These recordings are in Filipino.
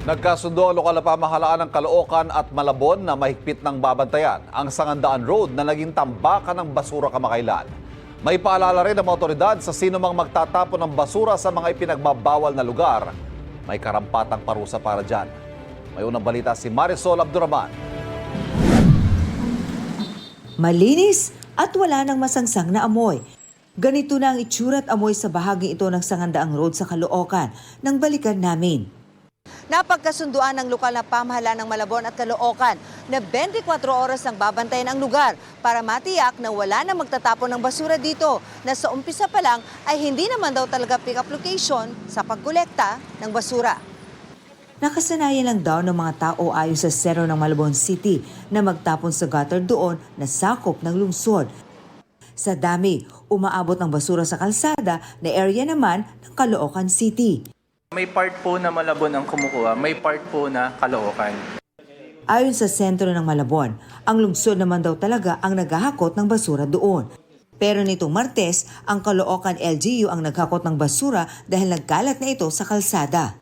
Nagkasundo ang lokal na pamahalaan ng Caloocan at Malabon na mahigpit ng babantayan ang Sangandaan Road na naging tambakan ng basura kamakailan. May paalala rin ang mga otoridad sa sino mang magtatapon ng basura sa mga ipinagbabawal na lugar. May karampatang parusa para dyan. May unang balita si Marisol Abduraman. Malinis at wala nang masangsang na amoy. Ganito na ang itsura at amoy sa bahaging ito ng Sangandaang Road sa Caloocan nang balikan namin. Napagkasunduan ng lokal na pamahalaan ng Malabon at Caloocan na 24 oras ang babantayan ang lugar para matiyak na wala na magtatapon ng basura dito na sa umpisa pa lang ay hindi naman daw talaga pick-up location sa pagkolekta ng basura. Nakasanayan lang daw ng mga tao ayon sa sero ng Malabon City na magtapon sa gutter doon na sakop ng lungsod. Sa dami, umaabot ng basura sa kalsada na area naman ng Caloocan City. May part po na Malabon ang kumukuha, may part po na Caloocan. Ayon sa sentro ng Malabon, ang lungsod naman daw talaga ang naghahakot ng basura doon. Pero nitong Martes, ang Caloocan LGU ang naghakot ng basura dahil nagkalat na ito sa kalsada.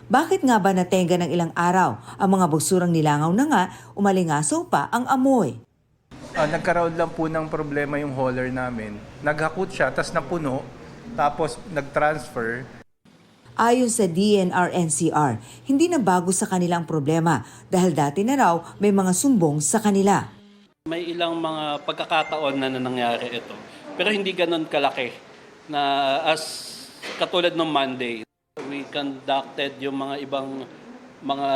Bakit nga ba natenga ng ilang araw? Ang mga basurang nilangaw na nga, umalingasaw pa ang amoy. Nagkaroon lang po ng problema yung hauler namin. Naghakot siya, tapos napuno, tapos nag-transfer. Ayon sa DNR-NCR, hindi na bago sa kanilang problema dahil dati na raw may mga sumbong sa kanila. May ilang mga pagkakataon na nangyari ito, pero hindi ganun kalaki na as katulad ng Monday. We conducted yung mga ibang mga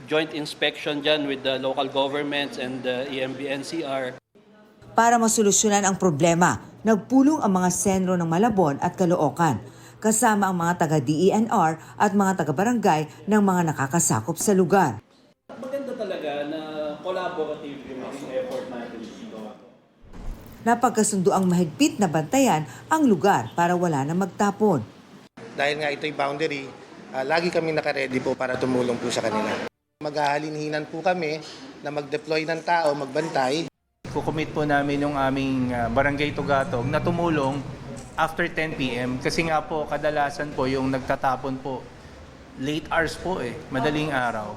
joint inspection dyan with the local governments and the EMB-NCR. Para masolusyonan ang problema, nagpulong ang mga sentro ng Malabon at Caloocan, kasama ang mga taga-DENR at mga taga-barangay ng mga nakakasakop sa lugar. Maganda talaga na collaborative yung effort natin dito. Napagkasundo ang mahigpit na bantayan ang lugar para wala na magtapon. Dahil nga ito'y boundary, lagi kami nakaredy po para tumulong po sa kanila. Maghahalinhinan po kami na mag-deploy ng tao, magbantay. Kukumit po namin yung aming barangay Tugatog na tumulong after 10 p.m. Kasi nga po, kadalasan po yung nagtatapon po, late hours po madaling araw.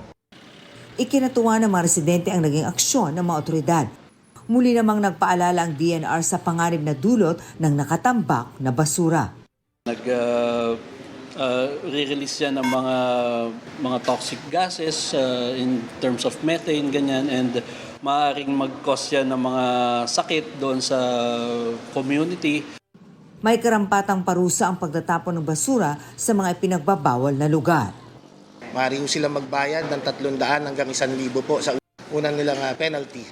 Ikinatuwa ng mga residente ang naging aksyon ng mga otoridad. Muli namang nagpaalala ang DNR sa panganib na dulot ng nakatambak na basura. Re-release yan ng mga toxic gases in terms of methane, ganyan, and maaaring mag-cause yan ng mga sakit doon sa community. May karampatang parusa ang pagtatapon ng basura sa mga ipinagbabawal na lugar. Maaari po sila magbayad ng 300 hanggang 1,000 po sa unang nilang penalty.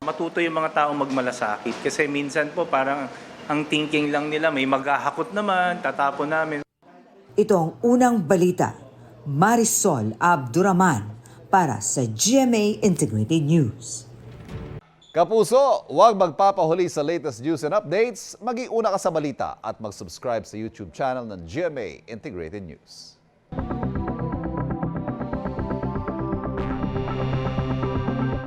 Matuto yung mga taong magmalasakit kasi minsan po parang ang thinking lang nila may maghahakot naman, tatapon namin. Ito ang unang balita. Marisol Abduraman para sa GMA Integrated News. Kapuso, huwag magpapahuli sa latest news and updates. Maging una ka sa balita at mag-subscribe sa YouTube channel ng GMA Integrated News.